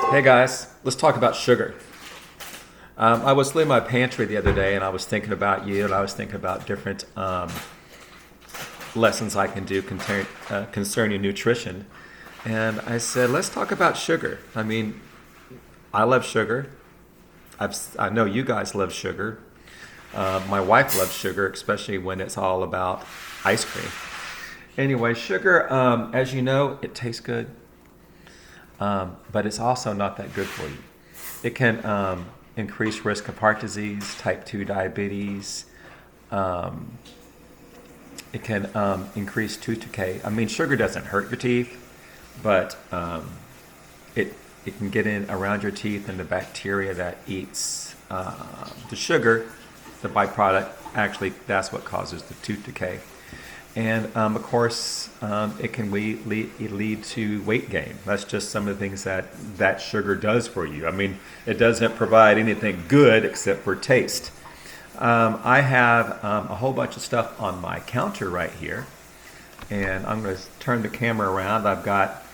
Hey guys, let's talk about sugar. I was in my pantry the other day and I was thinking about you and I was thinking about different lessons I can do concerning nutrition. And I said, let's talk about sugar. I mean, I love sugar. I know you guys love sugar. My wife loves sugar, especially when it's all about ice cream. Anyway, sugar, as you know, it tastes good, but it's also not that good for you. It can increase risk of heart disease, type 2 diabetes. It can increase tooth decay. I mean, sugar doesn't hurt your teeth, but it can get in around your teeth, and the bacteria that eats the sugar, the byproduct, actually that's what causes the tooth decay. And of course, it can lead to weight gain. That's just some of the things that sugar does for you. I mean, it doesn't provide anything good except for taste. I have a whole bunch of stuff on my counter right here. And I'm going to turn the camera around. I've got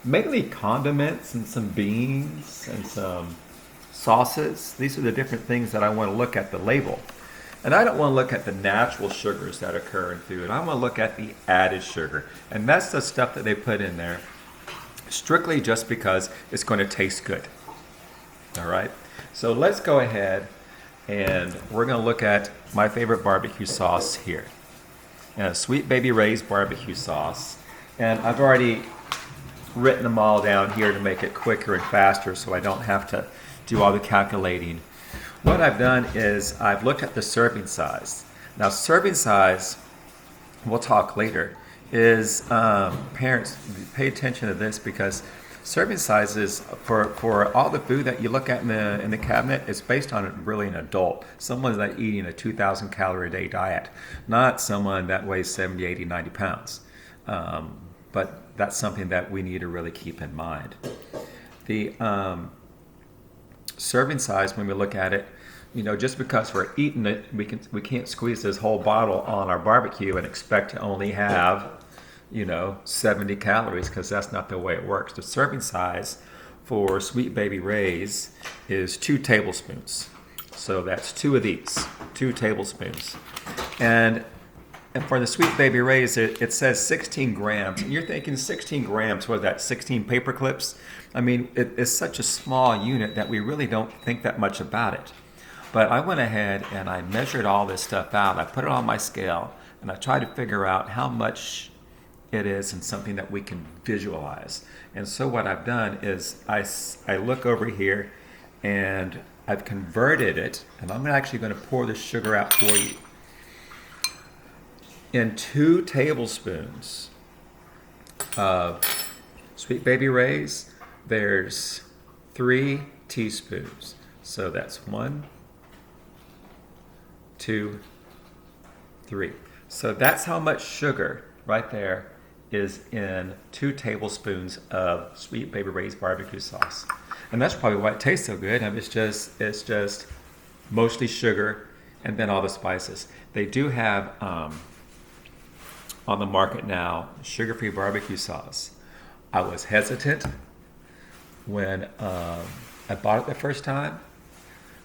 mainly condiments and some beans and some sauces. These are the different things that I want to look at the label. And I don't want to look at the natural sugars that occur in food. I want to look at the added sugar. And that's the stuff that they put in there strictly just because it's going to taste good. All right? So let's go ahead and we're going to look at my favorite barbecue sauce here. Sweet Baby Ray's barbecue sauce. And I've already written them all down here to make it quicker and faster so I don't have to do all the calculating. What I've done is I've looked at the serving size. Now, serving size, we'll talk later, is parents, pay attention to this because serving sizes for all the food that you look at in the cabinet is based on really an adult, someone that's eating a 2,000 calorie a day diet, not someone that weighs 70, 80, 90 pounds. But that's something that we need to really keep in mind. The serving size, when we look at it, just because we're eating it, we can't squeeze this whole bottle on our barbecue and expect to only have 70 calories, because that's not the way it works. The serving size for Sweet Baby Ray's is 2 tablespoons. So that's 2 of these, 2 tablespoons. And for the Sweet Baby Ray's, it says 16 grams. And you're thinking 16 grams, what is that, 16 paper clips? I mean, it's such a small unit that we really don't think that much about it. But I went ahead and I measured all this stuff out. I put it on my scale and I tried to figure out how much it is in something that we can visualize. And so what I've done is I look over here and I've converted it, and I'm actually going to pour the sugar out for you. In 2 tablespoons of Sweet Baby Ray's, there's 3 teaspoons. So that's 1, 2, 3. So that's how much sugar right there is in 2 tablespoons of Sweet Baby Ray's barbecue sauce. And that's probably why it tastes so good. I mean, it's just mostly sugar and then all the spices. They do have on the market now sugar-free barbecue sauce. I was hesitant when I bought it the first time.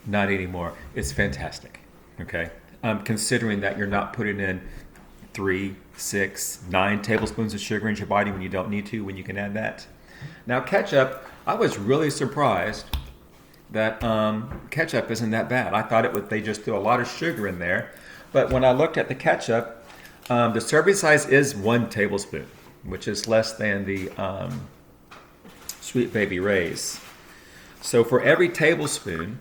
Not anymore. It's fantastic. Okay, considering that you're not putting in 3, 6, 9 tablespoons of sugar into your body when you don't need to, when you can add that. Now ketchup, I was really surprised that ketchup isn't that bad. I thought they just threw a lot of sugar in there, but when I looked at the ketchup, the serving size is 1 tablespoon, which is less than the Sweet Baby Ray's. So for every tablespoon,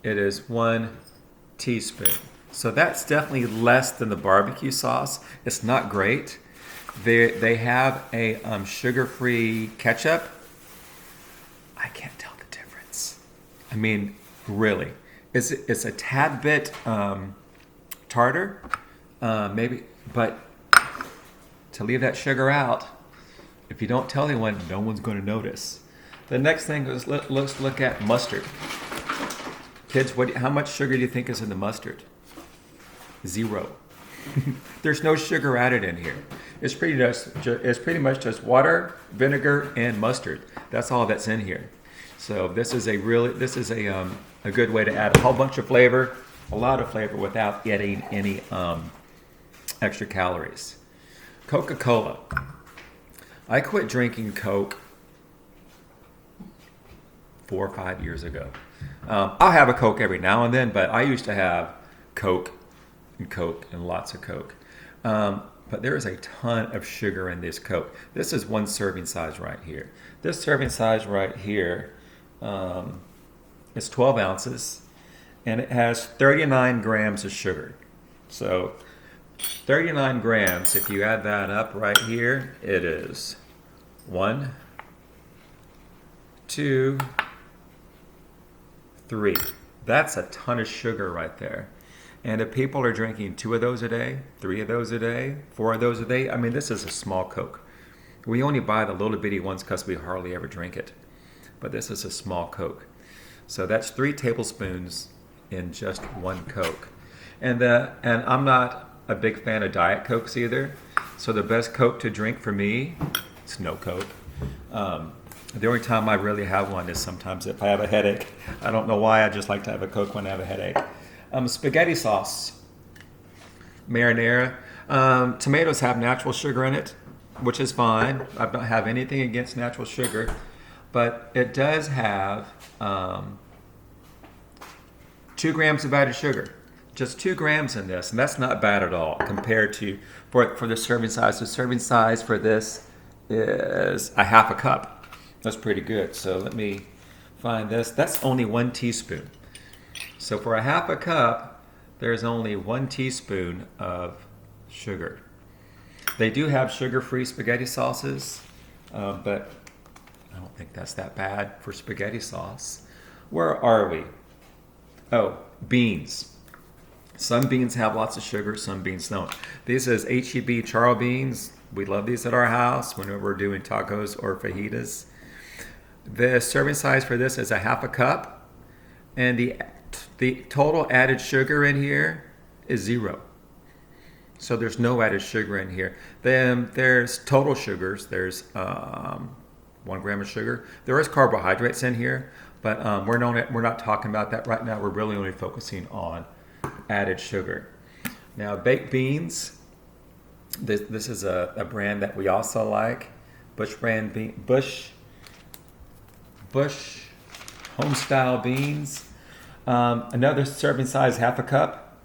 it is 1 teaspoon. So that's definitely less than the barbecue sauce. It's not great. They have a sugar-free ketchup. I can't tell the difference. I mean, really. It's a tad bit tartar, maybe, but to leave that sugar out, if you don't tell anyone, no one's going to notice. The next thing is let's look at mustard. Kids, how much sugar do you think is in the mustard? 0. There's no sugar added in here. It's pretty much just water, vinegar, and mustard. That's all that's in here. So this is a good way to add a whole bunch of flavor, a lot of flavor without getting any extra calories. Coca-Cola. I quit drinking Coke 4 or 5 years ago. I'll have a Coke every now and then, but I used to have Coke and lots of Coke. But there is a ton of sugar in this Coke. This is one serving size right here. This serving size right here is 12 ounces, and it has 39 grams of sugar. So 39 grams, if you add that up right here, it is 1, 2, 3. That's a ton of sugar right there. And if people are drinking 2 of those a day, 3 of those a day, 4 of those a day, I mean, this is a small Coke. We only buy the little bitty ones because we hardly ever drink it. But this is a small Coke. So that's 3 tablespoons in just one Coke. And I'm not a big fan of Diet Cokes either. So the best Coke to drink for me is no Coke. The only time I really have one is sometimes if I have a headache. I don't know why, I just like to have a Coke when I have a headache. Spaghetti sauce, marinara. Tomatoes have natural sugar in it, which is fine. I don't have anything against natural sugar, but it does have 2 grams of added sugar. Just 2 grams in this, and that's not bad at all compared to for the serving size. The serving size for this is a half a cup. That's pretty good. So let me find this. That's only 1 teaspoon. So for a half a cup, there's only 1 teaspoon of sugar. They do have sugar-free spaghetti sauces, but I don't think that's that bad for spaghetti sauce. Where are we? Oh, beans. Some beans have lots of sugar, some beans don't. This is H-E-B charro beans. We love these at our house whenever we're doing tacos or fajitas. The serving size for this is a half a cup, and the total added sugar in here is 0. So there's no added sugar in here. Then there's total sugars. There's 1 gram of sugar. There is carbohydrates in here, but we're not talking about that right now. We're really only focusing on added sugar. Now, baked beans. This is a brand that we also like. Bush Homestyle beans. Another serving size, half a cup,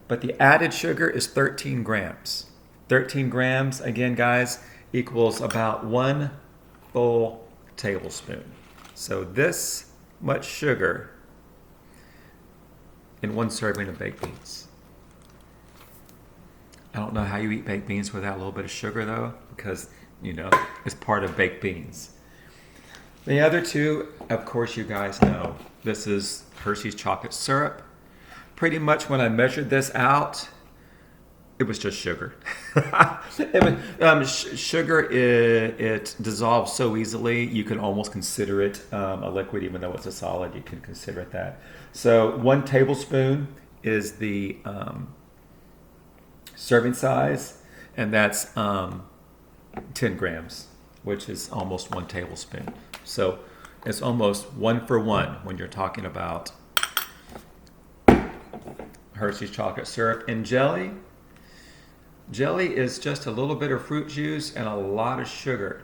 but the added sugar is 13 grams. 13 grams, again, guys, equals about 1 full tablespoon. So this much sugar in 1 serving of baked beans. I don't know how you eat baked beans without a little bit of sugar, though, because, it's part of baked beans. The other 2, of course, you guys know. This is Hershey's chocolate syrup. Pretty much when I measured this out, it was just sugar. Sugar, it dissolves so easily, you can almost consider it a liquid, even though it's a solid, you can consider it that. So 1 tablespoon is the serving size, and that's 10 grams, which is almost 1 tablespoon. So it's almost 1 for 1 when you're talking about Hershey's chocolate syrup. And jelly. Jelly is just a little bit of fruit juice and a lot of sugar.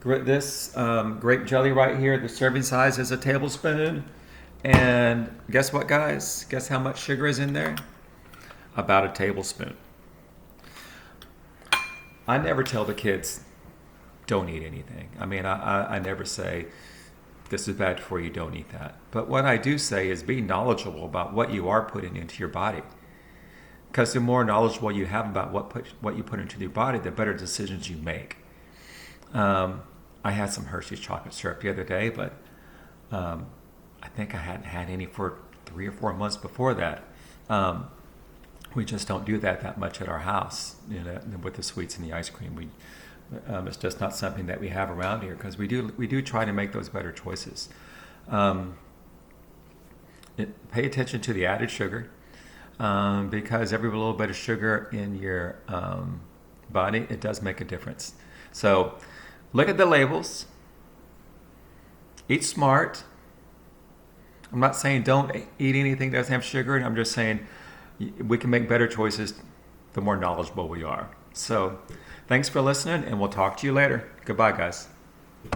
This grape jelly right here, the serving size is a tablespoon. And guess what, guys? Guess how much sugar is in there? About a tablespoon. I never tell the kids, don't eat anything. I mean, I never say, this is bad for you, don't eat that. But what I do say is be knowledgeable about what you are putting into your body. Because the more knowledgeable you have about what you put into your body, the better decisions you make. I had some Hershey's chocolate syrup the other day, but I think I hadn't had any for 3 or 4 months before that. We just don't do that much at our house, with the sweets and the ice cream. It's just not something that we have around here because we do try to make those better choices. Pay attention to the added sugar. because every little bit of sugar in your body, it does make a difference. So look at the labels. Eat smart. I'm not saying don't eat anything that doesn't have sugar. I'm just saying we can make better choices the more knowledgeable we are. So thanks for listening, and we'll talk to you later. Goodbye, guys.